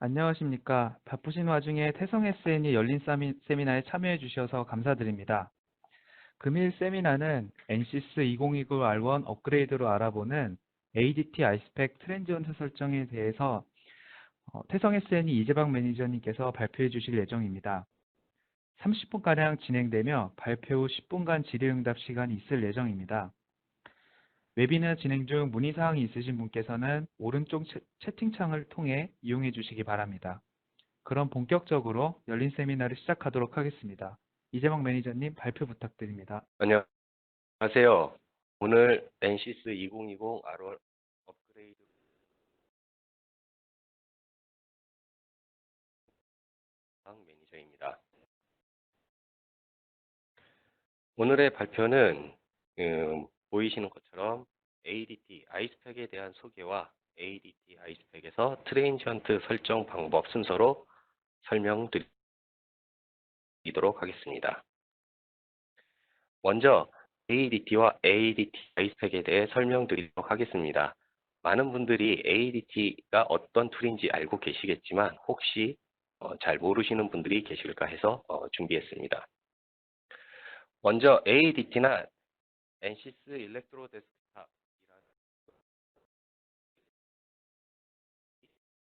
안녕하십니까. 바쁘신 와중에 태성 SN이 열린 세미나에 참여해 주셔서 감사드립니다. 금일 세미나는 NCS 2020R1 업그레이드로 알아보는 ADT 아이스팩 트랜지언트 설정에 대해서 태성 SN이 이재박 매니저님께서 발표해 주실 예정입니다. 30분가량 진행되며 발표 후 10분간 질의응답 시간이 있을 예정입니다. 웨비너 진행 중 문의사항이 있으신 분께서는 오른쪽 채팅창을 통해 이용해 주시기 바랍니다. 그럼 본격적으로 열린 세미나를 시작하도록 하겠습니다. 이재박 매니저님 발표 부탁드립니다. 안녕하세요. 오늘 NCS 2020 R1 업그레이드 매니저입니다. 오늘의 발표는 보이시는 것처럼 ADT 아이스팩에 대한 소개와 ADT 아이스팩에서 트레인지언트 설정 방법 순서로 설명드리도록 하겠습니다. 먼저 ADT와 ADT 아이스팩에 대해 설명드리도록 하겠습니다. 많은 분들이 ADT가 어떤 툴인지 알고 계시겠지만 혹시 잘 모르시는 분들이 계실까 해서 준비했습니다. 먼저 ADT나 NCS 일렉트로 데스크탑이라는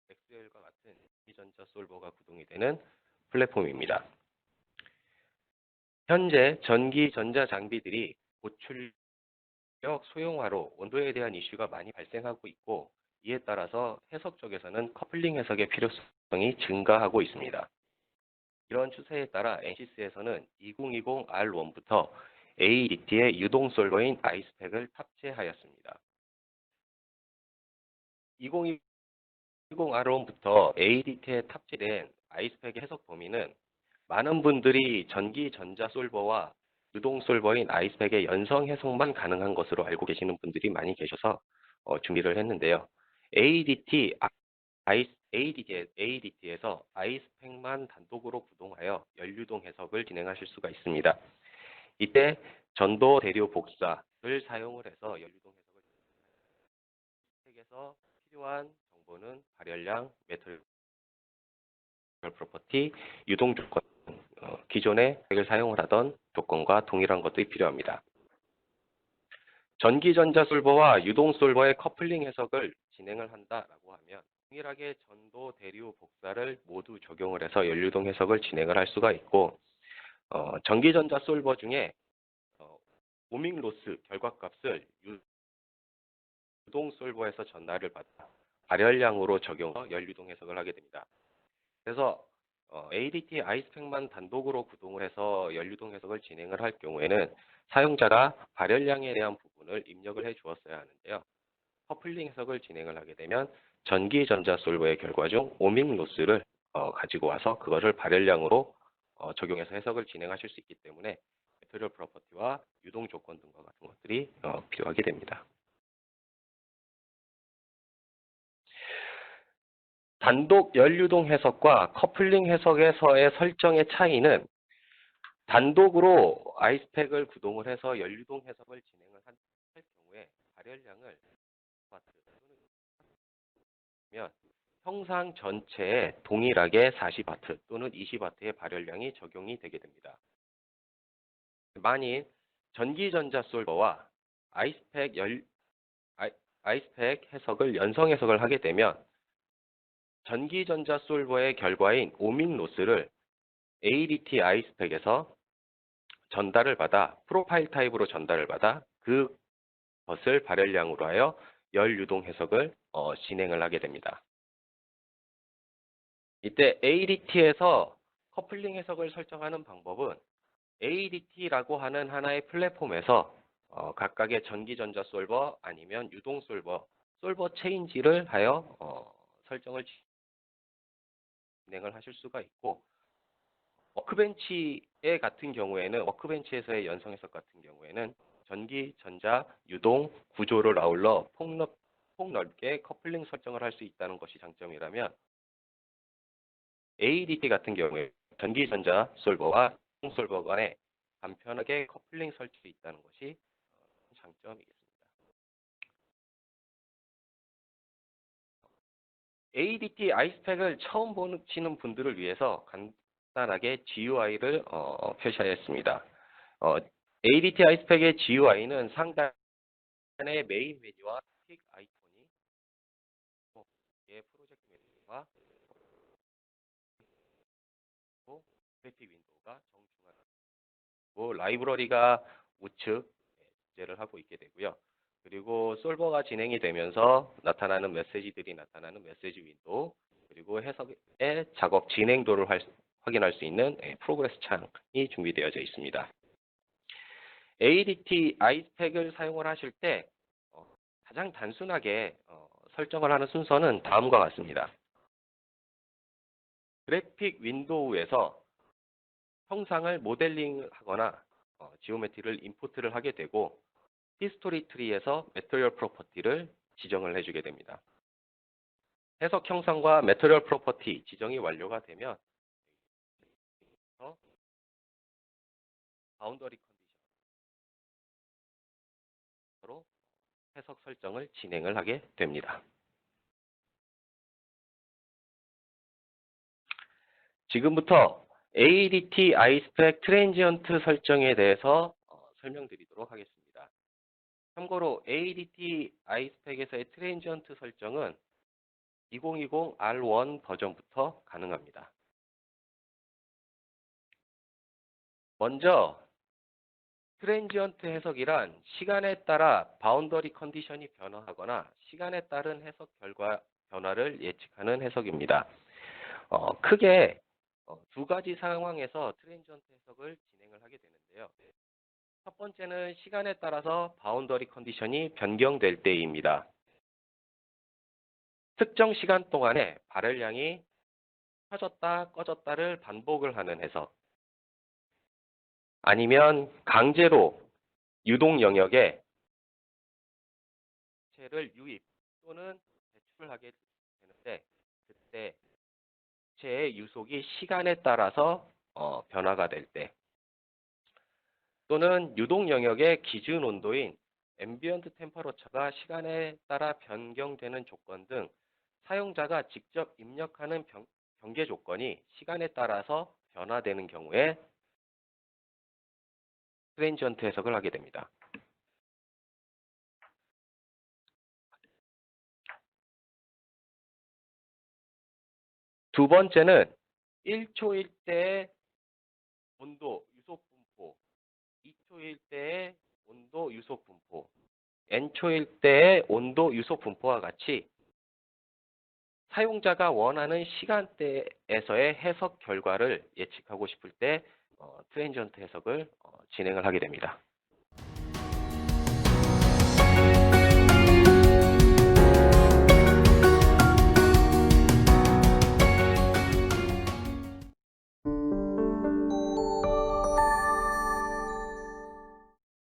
엑셀과 같은 전자 솔버가 구동이 되는 플랫폼입니다. 현재 전기 전자 장비들이 고출력 소형화로 온도에 대한 이슈가 많이 발생하고 있고, 이에 따라서 해석 쪽에서는 커플링 해석의 필요성이 증가하고 있습니다. 이런 추세에 따라 NCS에서는 2020 R1부터 ADT의 유동 솔버인 아이스팩을 탑재하였습니다. 2020 R1부터 ADT에 탑재된 아이스팩의 해석 범위는 많은 분들이 전기 전자 솔버와 유동 솔버인 아이스팩의 연성 해석만 가능한 것으로 알고 계시는 분들이 많이 계셔서 준비를 했는데요. ADT에서 아이스팩만 단독으로 구동하여 연유동 해석을 진행하실 수가 있습니다. 이때 전도 대류 복사를 사용을 해서 연유동 해석을 팩에서 필요한 정보는 발열량, 매트리얼 프로퍼티, 유동 조건, 기존의 팩을 사용을 하던 조건과 동일한 것들이 필요합니다. 전기전자 솔버와 유동 솔버의 커플링 해석을 진행을 한다라고 하면 동일하게 전도, 대류, 복사를 모두 적용을 해서 연유동 해석을 진행을 할 수가 있고, 전기전자 솔버 중에 오밍 로스 결과값을 유동 솔버에서 전달을 받아 발열량으로 적용해서 연유동 해석을 하게 됩니다. 그래서 ADT 아이스팩만 단독으로 구동을 해서 연유동 해석을 진행을 할 경우에는 사용자가 발열량에 대한 부분을 입력을 해 주었어야 하는데요. 커플링 해석을 진행을 하게 되면 전기 전자 솔버의 결과 중 오밍 로스를 가지고 와서 그것을 발열량으로 적용해서 해석을 진행하실 수 있기 때문에 매트리얼 프로퍼티와 유동 조건 등과 같은 것들이 필요하게 됩니다. 단독 연유동 해석과 커플링 해석에서의 설정의 차이는 단독으로 아이스팩을 구동을 해서 연유동 해석을 진행을 할 경우에 발열량을 형상 전체에 동일하게 40W 또는 20W의 발열량이 적용이 되게 됩니다. 만일 전기전자 솔버와 아이스팩 해석을 연성 해석을 하게 되면 전기전자 솔버의 결과인 오밍 로스를 ADT 아이스팩에서 전달을 받아 프로파일 타입으로 전달을 받아 그것을 발열량으로 하여 열 유동 해석을 진행을 하게 됩니다. 이때 ADT에서 커플링 해석을 설정하는 방법은 ADT라고 하는 하나의 플랫폼에서 각각의 전기전자 솔버 아니면 유동 솔버 체인지를 하여 설정을 진행을 하실 수가 있고, 워크벤치의 같은 경우에는 워크벤치에서의 연성 해석 같은 경우에는 전기, 전자, 유동 구조를 아울러 폭넓게 커플링 설정을 할 수 있다는 것이 장점이라면, ADT 같은 경우에 전기, 전자 솔버와 유동 솔버 간에 간편하게 커플링 설치 있다는 것이 장점이겠습니다. ADT 아이스팩을 처음 보시는 분들을 위해서 간단하게 GUI를 표시하였습니다. ADT 아이스팩의 GUI는 상단의 메인 메뉴와 픽 아이콘이 프로젝트 메뉴와 그래픽 윈도우가 정중하고 라이브러리가 우측 존재를 하고 있게 되고요. 그리고 솔버가 진행이 되면서 나타나는 메시지들이 나타나는 메시지 윈도우, 그리고 해석의 작업 진행도를 확인할 수 있는 프로그레스 창이 준비되어져 있습니다. ADT 아이스팩을 사용을 하실 때 가장 단순하게 설정을 하는 순서는 다음과 같습니다. 그래픽 윈도우에서 형상을 모델링하거나 지오메트리를 임포트를 하게 되고 히스토리 트리에서 매터리얼 프로퍼티를 지정을 해주게 됩니다. 해석 형상과 매터리얼 프로퍼티 지정이 완료가 되면 바운더리 컨디션으로 해석 설정을 진행을 하게 됩니다. 지금부터 ADT 아이스팩 트랜지언트 설정에 대해서 설명드리도록 하겠습니다. 참고로 ADT 아이스팩에서의 트랜지언트 설정은 2020 R1 버전부터 가능합니다. 먼저 트랜지언트 해석이란 시간에 따라 바운더리 컨디션이 변화하거나 시간에 따른 해석 결과 변화를 예측하는 해석입니다. 크게 두 가지 상황에서 트랜지언트 해석을 진행을 하게 되는데요. 첫 번째는 시간에 따라서 바운더리 컨디션이 변경될 때입니다. 특정 시간 동안에 발열량이 켜졌다 꺼졌다를 반복을 하는 해석, 아니면 강제로 유동 영역에 체를 유입 또는 배출하게 되는데 그때 체의 유속이 시간에 따라서 변화가 될 때, 또는 유동 영역의 기준 온도인 앰비언트 템퍼러처가 시간에 따라 변경되는 조건 등 사용자가 직접 입력하는 경계 조건이 시간에 따라서 변화되는 경우에 트랜지언트 해석을 하게 됩니다. 두 번째는 1초일 때의 온도 유속 분포, 2초일 때의 온도 유속 분포, n초일 때의 온도 유속 분포와 같이 사용자가 원하는 시간대에서의 해석 결과를 예측하고 싶을 때 트랜지언트 해석을 진행을 하게 됩니다.